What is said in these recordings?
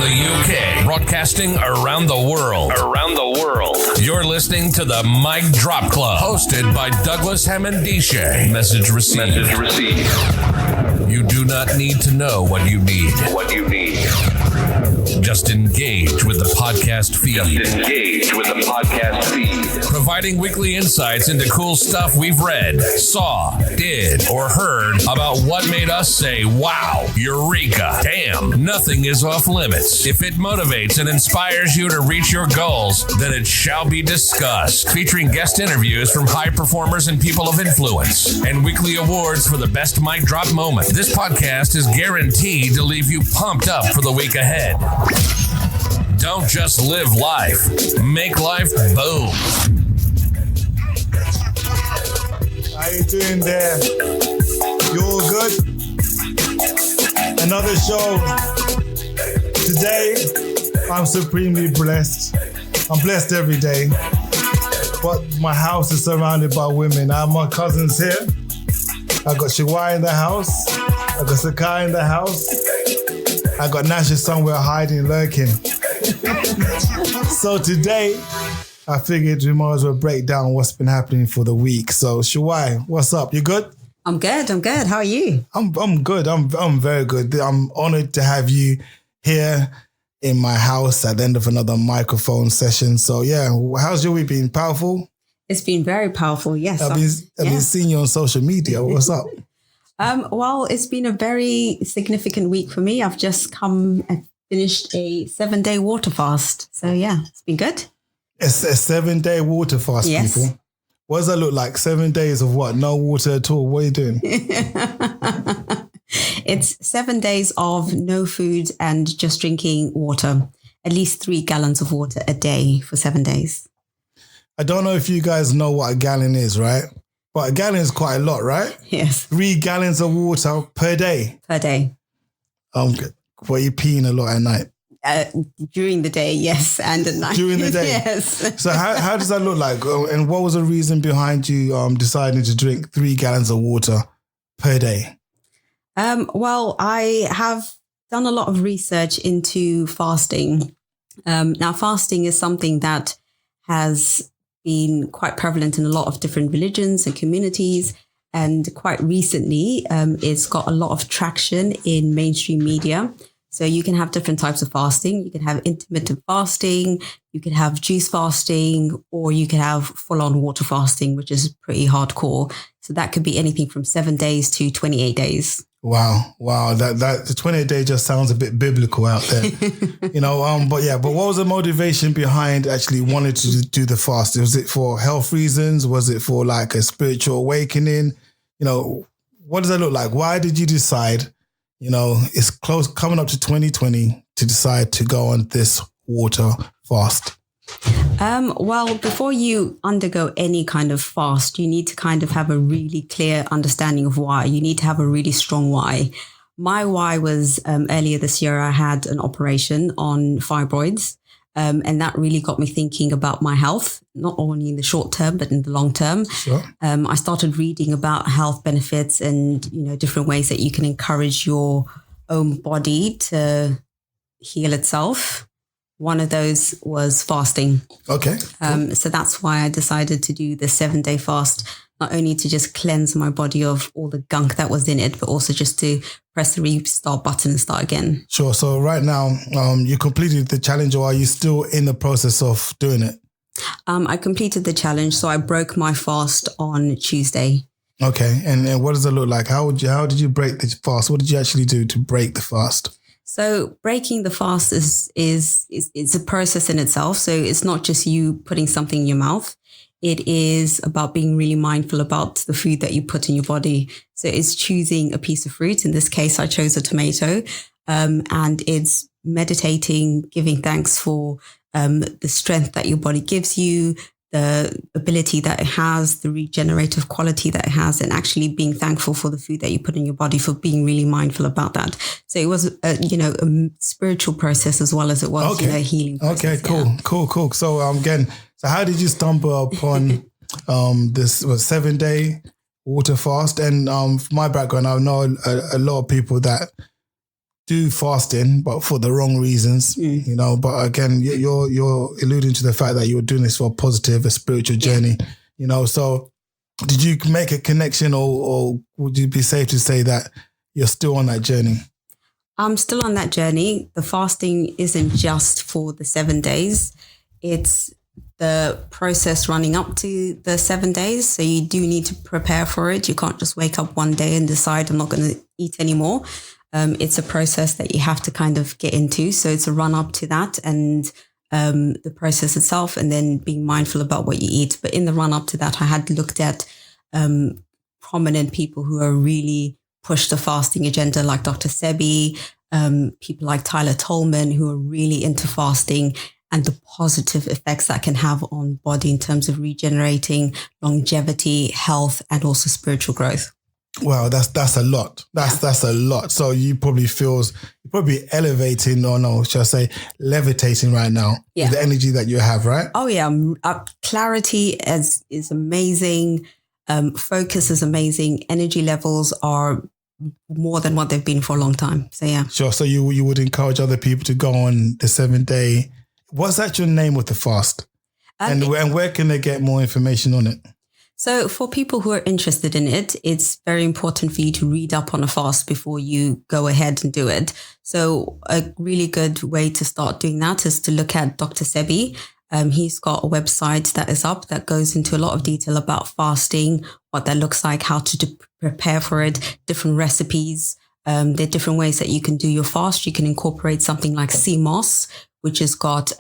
the UK, broadcasting around the world. You're listening to the Mic Drop Club, hosted by Douglas Hammond-Dishe. Message received. You do not need to know what you need. Just engage with the podcast feed. Providing weekly insights into cool stuff we've read, saw, did, or heard about what made us say, wow, eureka, damn, nothing is off limits. If it motivates and inspires you to reach your goals, then it shall be discussed. Featuring guest interviews from high performers and people of influence, and weekly awards for the best mic drop moment. This podcast is guaranteed to leave you pumped up for the week ahead. Don't just live life. Make life boom. How you doing there? You all good? Another show. Today, I'm supremely blessed. I'm blessed every day. But my house is surrounded by women. I have my cousins here. I got Shuvayi in the house. I got Sakai in the house. I got Nasha somewhere hiding, lurking. So today, I figured we might as well break down what's been happening for the week. So Shuvayi, what's up? You good? I'm good. How are you? I'm good. I'm very good. I'm honored to have you here in my house at the end of another microphone session. So yeah, how's your week been? Powerful? It's been very powerful. Yes. I've been seeing you on social media. What's up? Well, it's been a very significant week for me. I've just come and finished a 7-day water fast. So yeah, it's been good. It's a 7-day water fast, yes. People. What does that look like? 7 days of what? No water at all? What are you doing? It's 7 days of no food and just drinking water. At least 3 gallons of water a day for 7 days. I don't know if you guys know what a gallon is, right? But a gallon is quite a lot, right? Yes. 3 gallons of water per day. Per day. Were you peeing a lot at night? During the day, yes, and at night. During the day? Yes. So how does that look like? And what was the reason behind you deciding to drink 3 gallons of water per day? Well, I have done a lot of research into fasting. Now, fasting is something that has been quite prevalent in a lot of different religions and communities. And quite recently, it's got a lot of traction in mainstream media. So you can have different types of fasting. You can have intermittent fasting, you can have juice fasting, or you can have full-on water fasting, which is pretty hardcore. So that could be anything from 7 days to 28 days. Wow. That the 28 day just sounds a bit biblical out there, but what was the motivation behind actually wanting to do the fast? Was it for health reasons? Was it for like a spiritual awakening? What does that look like? Why did you decide, it's close coming up to 2020 to decide to go on this water fast? Well, before you undergo any kind of fast, you need to kind of have a really clear understanding of why. You need to have a really strong why. My why was earlier this year, I had an operation on fibroids. And that really got me thinking about my health, not only in the short term, but in the long term. Sure. I started reading about health benefits and, different ways that you can encourage your own body to heal itself. One of those was fasting. Okay. So that's why I decided to do the 7-day fast, not only to just cleanse my body of all the gunk that was in it, but also just to press the restart button and start again. Sure. So right now, you completed the challenge, or are you still in the process of doing it? I completed the challenge. So I broke my fast on Tuesday. Okay. And what does it look like? How did you break the fast? What did you actually do to break the fast? So breaking the fast is a process in itself. So it's not just you putting something in your mouth. It is about being really mindful about the food that you put in your body. So it's choosing a piece of fruit. In this case, I chose a tomato. And it's meditating, giving thanks for the strength that your body gives you, the ability that it has, the regenerative quality that it has, and actually being thankful for the food that you put in your body, for being really mindful about that. So it was, a spiritual process as well as it was a healing process. Okay, cool. So so how did you stumble upon this 7-day water fast? And from my background, I know a lot of people that do fasting, but for the wrong reasons, you know. But again, you're alluding to the fact that you're doing this for a spiritual journey, you know. So did you make a connection, or would you be safe to say that you're still on that journey? I'm still on that journey. The fasting isn't just for the 7 days. It's the process running up to the 7 days. So you do need to prepare for it. You can't just wake up one day and decide I'm not going to eat anymore. It's a process that you have to kind of get into. So it's a run up to that and the process itself, and then being mindful about what you eat. But in the run up to that, I had looked at prominent people who are really push the fasting agenda, like Dr. Sebi, people like Tyler Tolman, who are really into fasting and the positive effects that can have on body in terms of regenerating, longevity, health, and also spiritual growth. Wow, that's a lot. That's a lot. So you're probably elevating, or no, shall I say, levitating right now with the energy that you have, right? Oh yeah, clarity is amazing. Focus is amazing. Energy levels are more than what they've been for a long time. So yeah. Sure. So you would encourage other people to go on the 7 day. What's that your name with the fast? And where can they get more information on it? So for people who are interested in it, it's very important for you to read up on a fast before you go ahead and do it. So a really good way to start doing that is to look at Dr. Sebi. He's got a website that is up that goes into a lot of detail about fasting, what that looks like, how to prepare for it, different recipes. There are different ways that you can do your fast. You can incorporate something like sea moss, which has got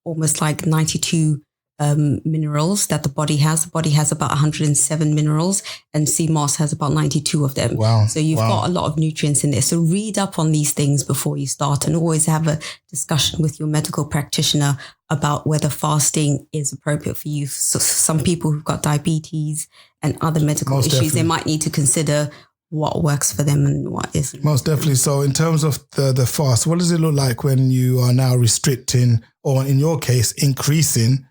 almost like 92 minerals that the body has. The body has about 107 minerals, and sea moss has about 92 of them. Wow. So you've got a lot of nutrients in there. So read up on these things before you start, and always have a discussion with your medical practitioner about whether fasting is appropriate for you. So some people who've got diabetes and other medical issues, definitely, they might need to consider what works for them and what isn't. Most definitely. So in terms of the fast, what does it look like when you are now restricting, or in your case, increasing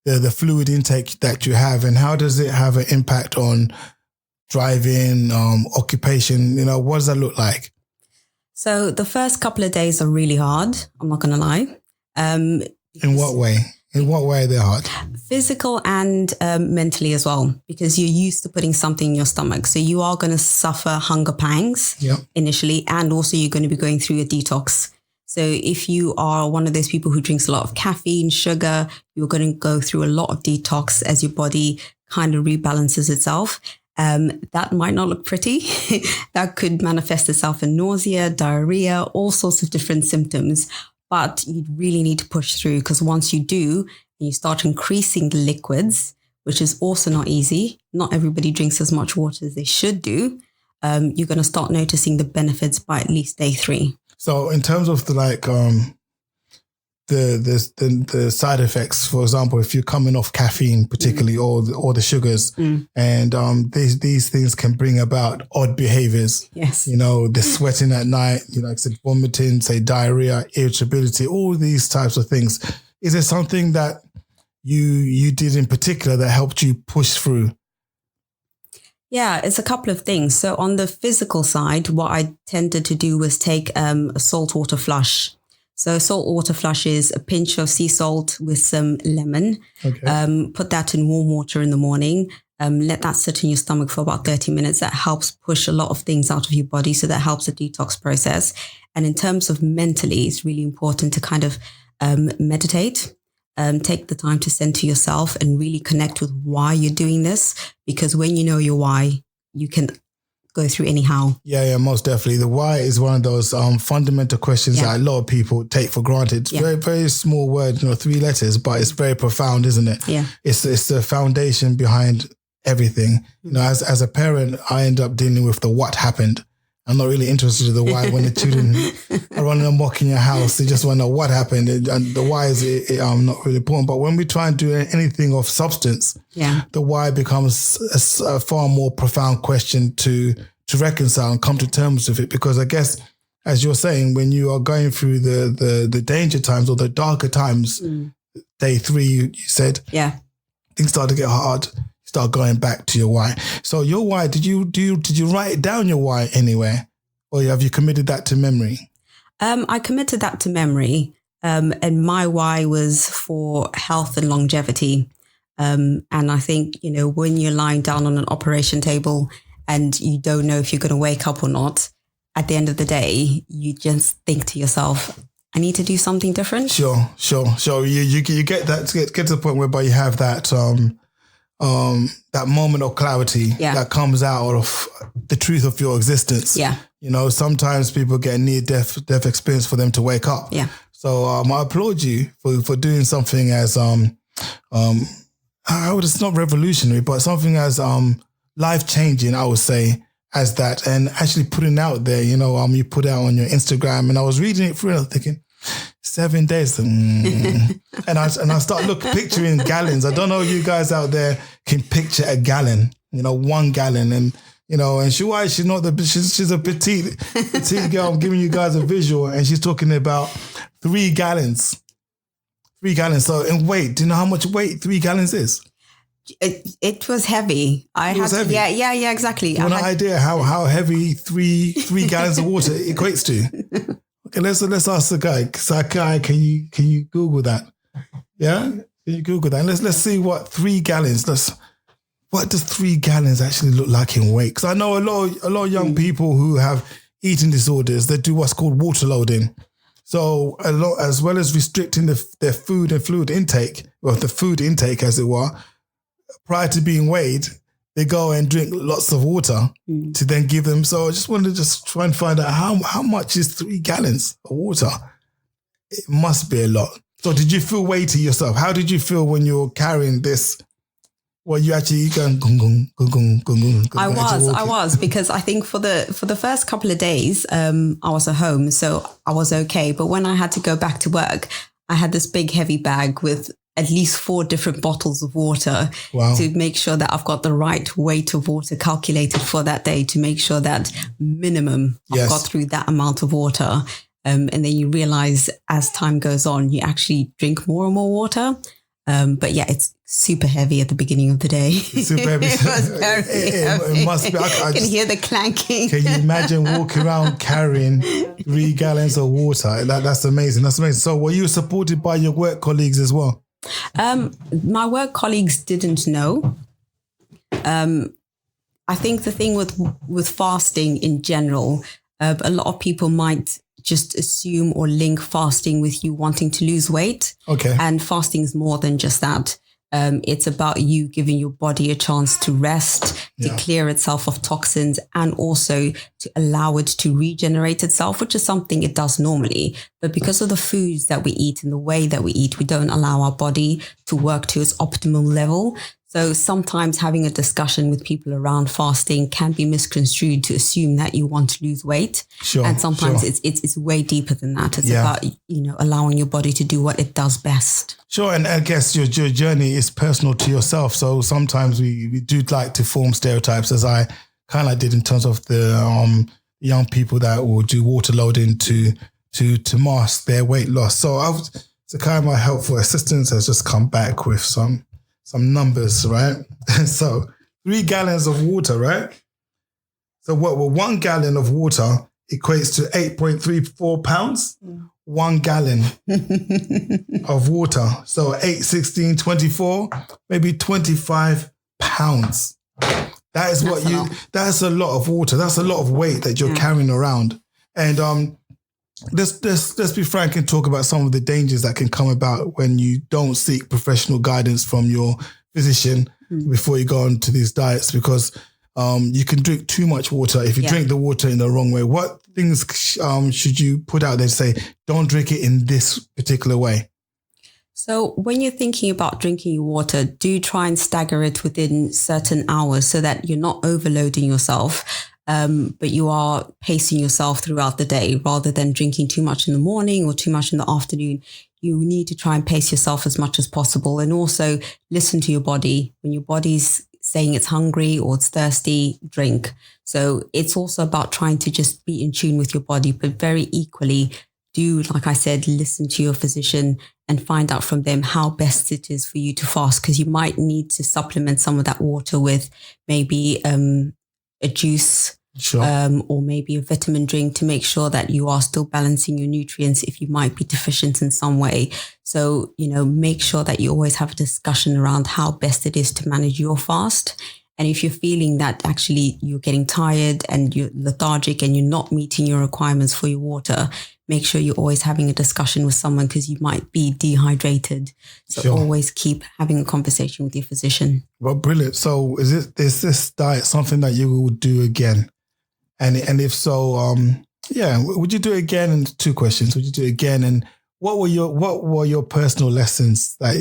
the fluid intake that you have, and how does it have an impact on driving, occupation? You know, what does that look like? So the first couple of days are really hard. I'm not going to lie. In what way? In what way are they hard? Physical and mentally as well, because you're used to putting something in your stomach. So you are going to suffer hunger pangs initially, and also you're going to be going through a detox. So if you are one of those people who drinks a lot of caffeine, sugar, you're going to go through a lot of detox as your body kind of rebalances itself. That might not look pretty. That could manifest itself in nausea, diarrhea, all sorts of different symptoms. But you really need to push through, because once you do, and you start increasing the liquids, which is also not easy. Not everybody drinks as much water as they should do. You're going to start noticing the benefits by at least day 3. So in terms of the side effects, for example, if you're coming off caffeine, particularly, or the sugars, and these things can bring about odd behaviors. Yes. You know, the sweating at night, you know, like I said, vomiting, say diarrhea, irritability, all these types of things. Is there something that you did in particular that helped you push through? Yeah, it's a couple of things. So on the physical side, what I tended to do was take a saltwater flush. So saltwater flush is a pinch of sea salt with some lemon. Okay. Put that in warm water in the morning. Let that sit in your stomach for about 30 minutes. That helps push a lot of things out of your body. So that helps the detox process. And in terms of mentally, it's really important to kind of meditate. Take the time to center yourself and really connect with why you're doing this, because when you know your why, you can go through anyhow. Yeah, most definitely. The why is one of those fundamental questions that a lot of people take for granted. It's very, very small word, 3 letters, but it's very profound, isn't it? Yeah. It's the foundation behind everything. You know, as a parent, I end up dealing with the what happened. I'm not really interested in the why. When the children are running amok in your house, they just want to know what happened. And the why is not really important. But when we try and do anything of substance, the why becomes a far more profound question to reconcile and come to terms with it. Because I guess, as you're saying, when you are going through the danger times or the darker times, day 3, you said, things start to get hard. Start going back to your why. So your why, did you write down your why anywhere, or have you committed that to memory? I committed that to memory. And my why was for health and longevity. And I think, when you're lying down on an operation table and you don't know if you're going to wake up or not, at the end of the day, you just think to yourself, I need to do something different. Sure. You get that, get to the point whereby you have that, that moment of clarity that comes out of the truth of your existence. Yeah. Sometimes people get a near-death experience for them to wake up. Yeah. So I applaud you for doing something as it's not revolutionary, but something as life-changing, I would say, as that, and actually putting out there. You put out on your Instagram, and I was reading it through, and I was thinking, 7 days, and I start picturing gallons. I don't know if you guys out there can picture a gallon. 1 gallon, and Shuvayi, she's a petite girl. I'm giving you guys a visual, and she's talking about 3 gallons. 3 gallons. So in weight, do you know how much weight 3 gallons is? It was heavy. Heavy. Yeah, exactly. You have an idea how heavy 3 gallons of water equates to? Okay, let's ask the guy. Sakai, can you Google that? Yeah, can you Google that? And let's see what 3 gallons. What does 3 gallons actually look like in weight? Because I know a lot of young people who have eating disorders. They do what's called water loading. So as well as restricting their food and fluid intake, or the food intake as it were, prior to being weighed, they go and drink lots of water to then give them. So I just wanted to try and find out how much is 3 gallons of water. It must be a lot. So did you feel weighty yourself? How did you feel when you were carrying this? Well, you actually going gung, gung, gung, gung, gung, gung, I was because I think for the first couple of days, I was at home, so I was okay. But when I had to go back to work, I had this big heavy bag with at least 4 different bottles of water to make sure that I've got the right weight of water calculated for that day, to make sure that minimum I've got through that amount of water. And then you realize as time goes on, you actually drink more and more water. But yeah, it's super heavy at the beginning of the day. Super heavy. It was very heavy. It must be. I can hear the clanking. Can you imagine walking around carrying 3 gallons of water? That's amazing. That's amazing. So were you supported by your work colleagues as well? My work colleagues didn't know. I think the thing with fasting in general, a lot of people might just assume or link fasting with you wanting to lose weight. Okay. And fasting is more than just that. It's about you giving your body a chance to rest, to clear itself of toxins, and also to allow it to regenerate itself, which is something it does normally. But because of the foods that we eat and the way that we eat, we don't allow our body to work to its optimal level. So sometimes having a discussion with people around fasting can be misconstrued to assume that you want to lose weight. Sure. And sometimes it's way deeper than that. It's about, allowing your body to do what it does best. Sure. And I guess your journey is personal to yourself. So sometimes we do like to form stereotypes, as I kind of did in terms of the young people that will do water loading to mask their weight loss. So my helpful assistance has just come back with some numbers, right? So 3 gallons of water, right? So what? Well, 1 gallon of water equates to 8.34 pounds. 1 gallon of water. So 8, 16, 24, maybe 25 pounds. That's a lot of water. That's a lot of weight that you're carrying around. And let's be frank and talk about some of the dangers that can come about when you don't seek professional guidance from your physician before you go on to these diets, because you can drink too much water if you drink the water in the wrong way. What things should you put out there to say, don't drink it in this particular way? So when you're thinking about drinking your water, do try and stagger it within certain hours so that you're not overloading yourself. But you are pacing yourself throughout the day rather than drinking too much in the morning or too much in the afternoon. You need to try and pace yourself as much as possible, and also listen to your body. When your body's saying it's hungry or it's thirsty, drink. So it's also about trying to just be in tune with your body, but very equally do, like I said, listen to your physician and find out from them how best it is for you to fast, because you might need to supplement some of that water with maybe a juice Sure. or maybe a vitamin drink to make sure that you are still balancing your nutrients if you might be deficient in some way. So, make sure that you always have a discussion around how best it is to manage your fast. And if you're feeling that actually you're getting tired and you're lethargic and you're not meeting your requirements for your water, make sure you're always having a discussion with someone because you might be dehydrated. So always keep having a conversation with your physician. Well, brilliant. So is this diet something that you will do again? And if so, would you do it again? And 2 questions. Would you do it again? And what were your personal lessons that,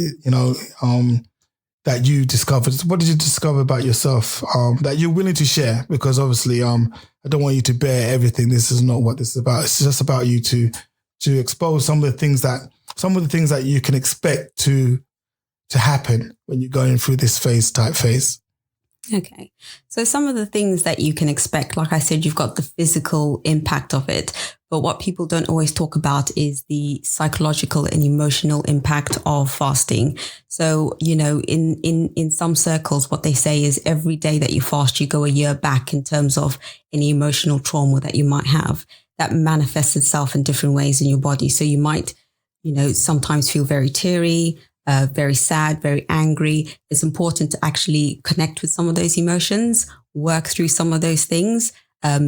that you discovered? What did you discover about yourself that you're willing to share? Because obviously, I don't want you to bear everything. This is not what this is about. It's just about you to expose some of the things that you can expect to happen when you're going through this phase. Okay. So some of the things that you can expect, like I said, you've got the physical impact of it. But what people don't always talk about is the psychological and emotional impact of fasting. So, in some circles, what they say is every day that you fast, you go a year back in terms of any emotional trauma that you might have that manifests itself in different ways in your body. So you might, sometimes feel very teary, very sad, very angry. It's important to actually connect with some of those emotions, work through some of those things,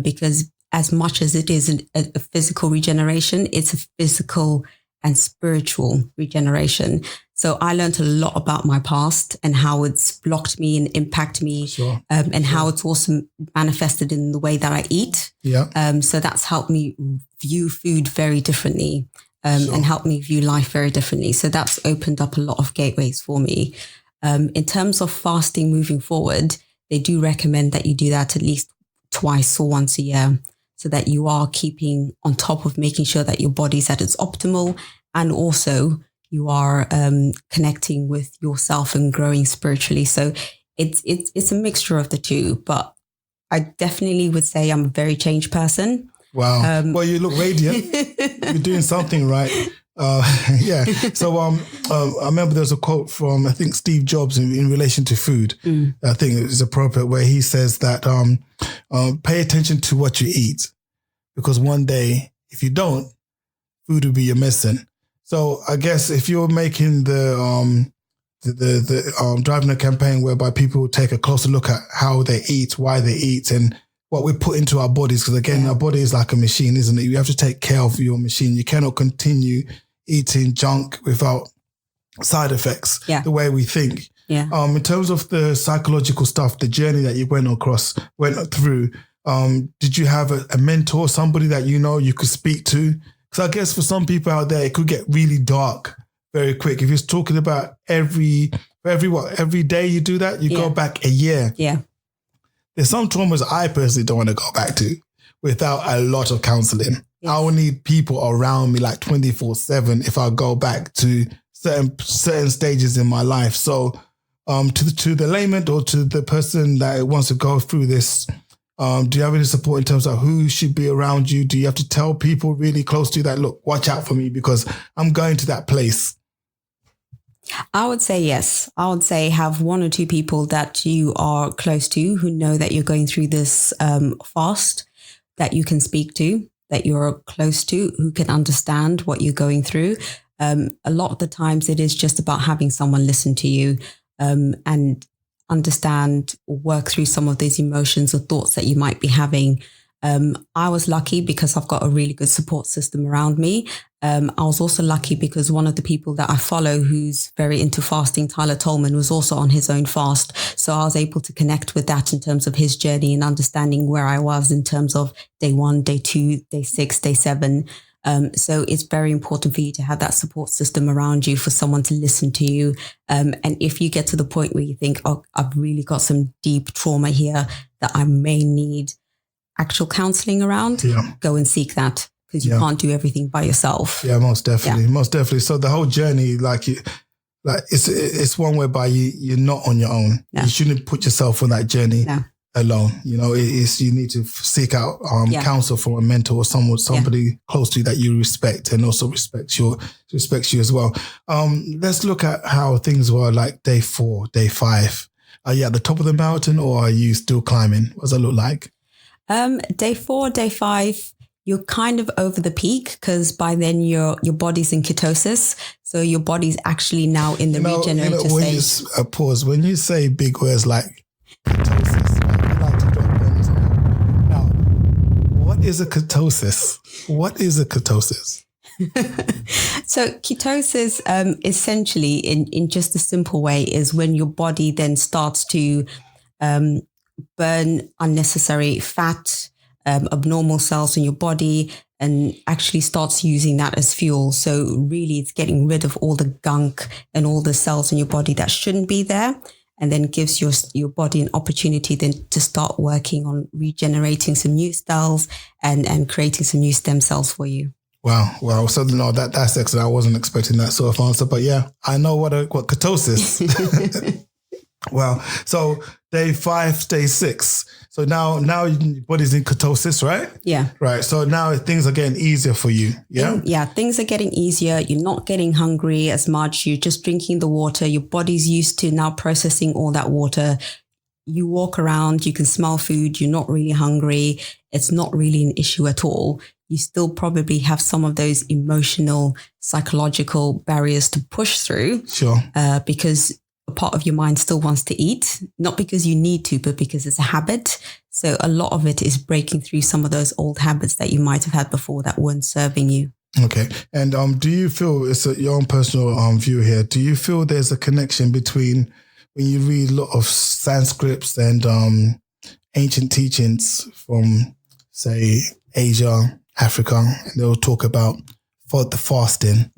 because as much as it is a physical regeneration, it's a physical and spiritual regeneration. So I learned a lot about my past and how it's blocked me and impacted me, and how it's also manifested in the way that I eat. Yeah. So that's helped me view food very differently. And helped me view life very differently. So that's opened up a lot of gateways for me. In terms of fasting moving forward, they do recommend that you do that at least twice or once a year so that you are keeping on top of making sure that your body's at its optimal, and also you are connecting with yourself and growing spiritually. So it's a mixture of the two, but I definitely would say I'm a very changed person. Wow. Well, you look radiant. You're doing something right. Yeah. So I remember there was a quote from, I think, Steve Jobs in relation to food. I think it was appropriate, where he says that pay attention to what you eat, because one day, if you don't, food will be your medicine. So I guess if you're making the driving a campaign whereby people take a closer look at how they eat, why they eat, and what we put into our bodies, because again, our body is like a machine, isn't it? You have to take care of your machine. You cannot continue eating junk without side effects, the way we think. Yeah. In terms of the psychological stuff, the journey that you went through, did you have a mentor, somebody that you could speak to? Because I guess for some people out there, it could get really dark very quick. If you're talking about every day you do that, you go back a year. Yeah. There's some traumas I personally don't want to go back to without a lot of counseling. Yes. I will need people around me like 24/7 if I go back to certain stages in my life. So to the layman or to the person that wants to go through this, do you have any support in terms of who should be around you? Do you have to tell people really close to you that, look, watch out for me because I'm going to that place? I would say yes. I would say have 1 or 2 people that you are close to who know that you're going through this fast, that you can speak to, that you're close to, who can understand what you're going through. A lot of the times it is just about having someone listen to you and understand or work through some of these emotions or thoughts that you might be having. I was lucky because I've got a really good support system around me. I was also lucky because one of the people that I follow who's very into fasting, Tyler Tolman, was also on his own fast. So I was able to connect with that in terms of his journey and understanding where I was in terms of day 1, day 2, day 6, day 7. So it's very important for you to have that support system around you, for someone to listen to you. And if you get to the point where you think, oh, I've really got some deep trauma here that I may need actual counseling around, go and seek that, because you can't do everything by yourself. Yeah, most definitely. Most definitely. So the whole journey, it's one whereby you're not on your own. You shouldn't put yourself on that journey alone. You need to seek out counsel from a mentor or somebody close to you that you respect and also respects you as well. Let's look at how things were like day 4, day 5. Are you at the top of the mountain or are you still climbing? What does that look like? Day 4, day 5, you're kind of over the peak because by then your body's in ketosis. So your body's actually now in the regenerative stage. Pause. When you say big words like ketosis, right, you like to drop bombs. Now, what is a ketosis? What is a ketosis? So ketosis, essentially, in just a simple way, is when your body then starts to burn unnecessary fat, abnormal cells in your body, and actually starts using that as fuel. So really, it's getting rid of all the gunk and all the cells in your body that shouldn't be there, and then gives your body an opportunity then to start working on regenerating some new cells and creating some new stem cells for you. Wow. So no, that's excellent. I wasn't expecting that sort of answer, but yeah, I know what ketosis. Wow. So day 5, day 6. So now your body's in ketosis, right? Yeah. Right. So now things are getting easier for you. Yeah. Yeah. Things are getting easier. You're not getting hungry as much. You're just drinking the water. Your body's used to now processing all that water. You walk around, you can smell food. You're not really hungry. It's not really an issue at all. You still probably have some of those emotional, psychological barriers to push through. Sure. Because a part of your mind still wants to eat, not because you need to, but because it's a habit. So a lot of it is breaking through some of those old habits that you might have had before that weren't serving you. Okay. And do you feel, it's your own personal view here, do you feel there's a connection between when you read a lot of Sanskrits and ancient teachings from, say, Asia, Africa, and they'll talk about the fasting.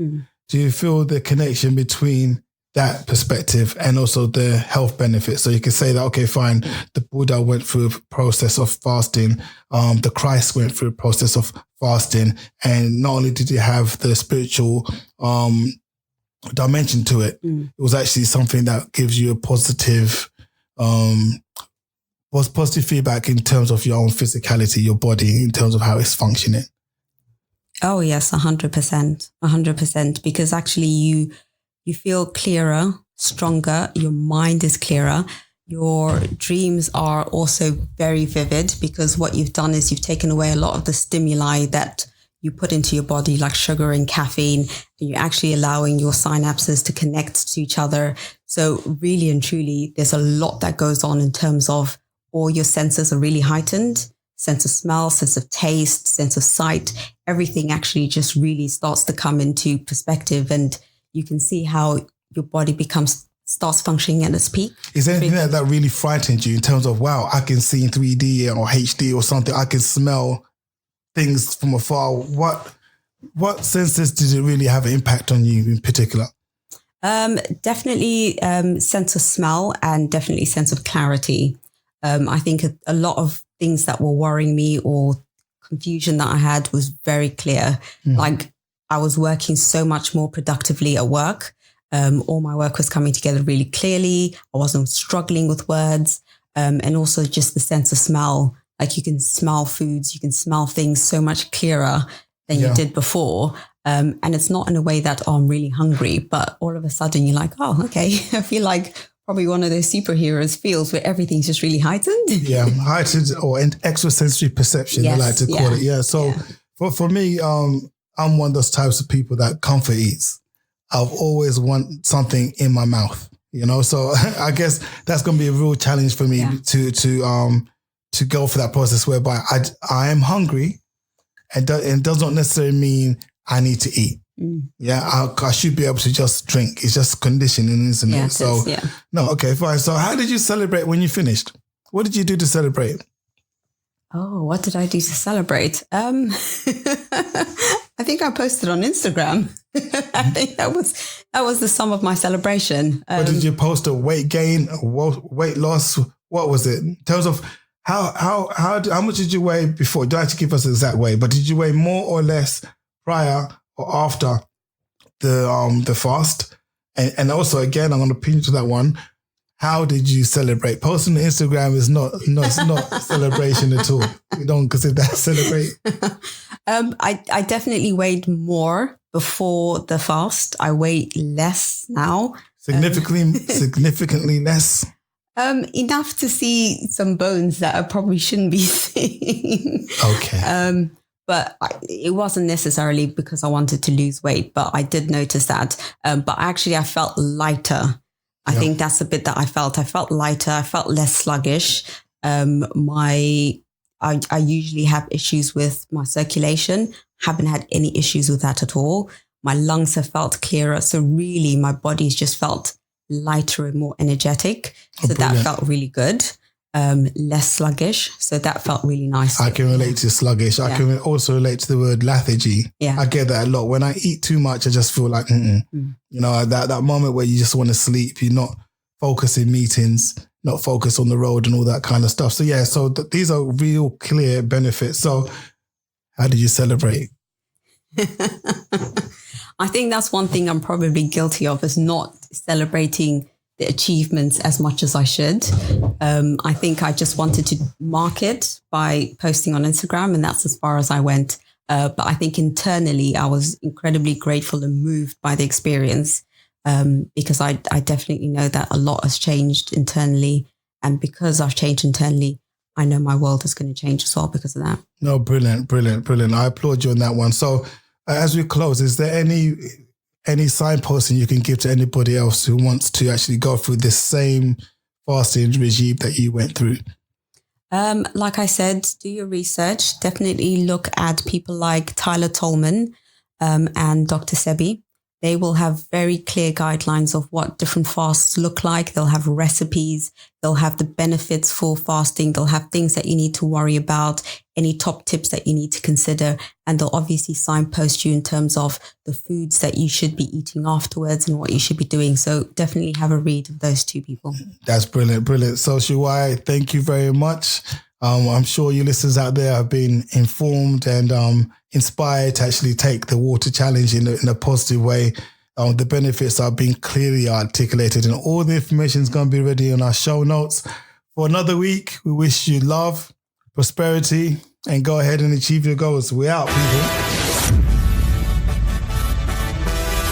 Do you feel the connection between that perspective and also the health benefits? So you can say that, okay, fine, the Buddha went through a process of fasting, the Christ went through a process of fasting, and not only did he have the spiritual dimension to it, it was actually something that gives you a positive feedback in terms of your own physicality, your body, in terms of how it's functioning. Oh yes, 100%, because actually you feel clearer, stronger, your mind is clearer. Your dreams are also very vivid because what you've done is you've taken away a lot of the stimuli that you put into your body, like sugar and caffeine, and you're actually allowing your synapses to connect to each other. So really and truly, there's a lot that goes on in terms of all your senses are really heightened. Sense of smell, sense of taste, sense of sight, everything actually just really starts to come into perspective, and you can see how your body starts functioning at its peak. Is there anything that really frightened you in terms of, wow, I can see in 3D or HD or something, I can smell things from afar? What senses did it really have an impact on you in particular? Definitely sense of smell and definitely sense of clarity. I think a lot of things that were worrying me or confusion that I had was very clear. Like I was working so much more productively at work. All my work was coming together really clearly. I wasn't struggling with words. And also just the sense of smell. Like you can smell foods, you can smell things so much clearer than you did before. And it's not in a way that, I'm really hungry, but all of a sudden you're like, oh, okay. I feel like probably one of those superheroes feels where everything's just really heightened. Yeah, heightened or extrasensory perception, I like to call it. Yeah. So for me, I'm one of those types of people that comfort eats. I've always want something in my mouth, so I guess that's going to be a real challenge for me to go for that process whereby I am hungry and it does not necessarily mean I need to eat. Yeah, I should be able to just drink. It's just conditioning, isn't it? So, no, okay, fine. So how did you celebrate when you finished? What did you do to celebrate? Oh, what did I do to celebrate? I think I posted on Instagram. I think that was the sum of my celebration. But did you post a weight gain, a weight loss? What was it? In terms of how much did you weigh before? You don't have to give us the exact weight, but did you weigh more or less prior or after the fast? And also, again, I'm going to pin you to that one. How did you celebrate? Posting on Instagram is not celebration at all. We don't consider that celebrate. I definitely weighed more before the fast. I weigh less now. Significantly less. Enough to see some bones that I probably shouldn't be seeing. Okay. But it wasn't necessarily because I wanted to lose weight, but I did notice that. But actually, I felt lighter. I think that's the bit that I felt. I felt lighter. I felt less sluggish. I usually have issues with my circulation. Haven't had any issues with that at all. My lungs have felt clearer. So really, my body's just felt lighter and more energetic. So that felt really good. Less sluggish. So that felt really nice. I can relate to sluggish. I can also relate to the word lethargy. Yeah. I get that a lot. When I eat too much, I just feel like, you know, that moment where you just want to sleep, you're not focused in meetings, not focused on the road and all that kind of stuff. So yeah, so these are real clear benefits. So how did you celebrate? I think that's one thing I'm probably guilty of, is not celebrating the achievements as much as I should. I think I just wanted to mark it by posting on Instagram, and that's as far as I went. But I think internally I was incredibly grateful and moved by the experience, because I definitely know that a lot has changed internally. And because I've changed internally, I know my world is going to change as well because of that. No, brilliant. I applaud you on that one. So as we close, is there any signposting you can give to anybody else who wants to actually go through this same fasting regime that you went through? Like I said, do your research. Definitely look at people like Tyler Tolman and Dr. Sebi. They will have very clear guidelines of what different fasts look like. They'll have recipes. They'll have the benefits for fasting. They'll have things that you need to worry about, any top tips that you need to consider. And they'll obviously signpost you in terms of the foods that you should be eating afterwards and what you should be doing. So definitely have a read of those two people. That's brilliant. So Shuvayi, thank you very much. I'm sure you listeners out there have been informed and inspired to actually take the water challenge in a positive way. The benefits are being clearly articulated, and all the information is going to be ready on our show notes. For another week, we wish you love, prosperity, and go ahead and achieve your goals. We're out, people.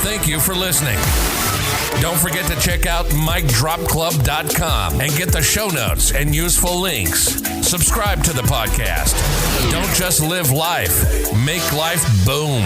Thank you for listening. Don't forget to check out micdropclub.com and get the show notes and useful links. Subscribe to the podcast. Don't just live life, make life boom.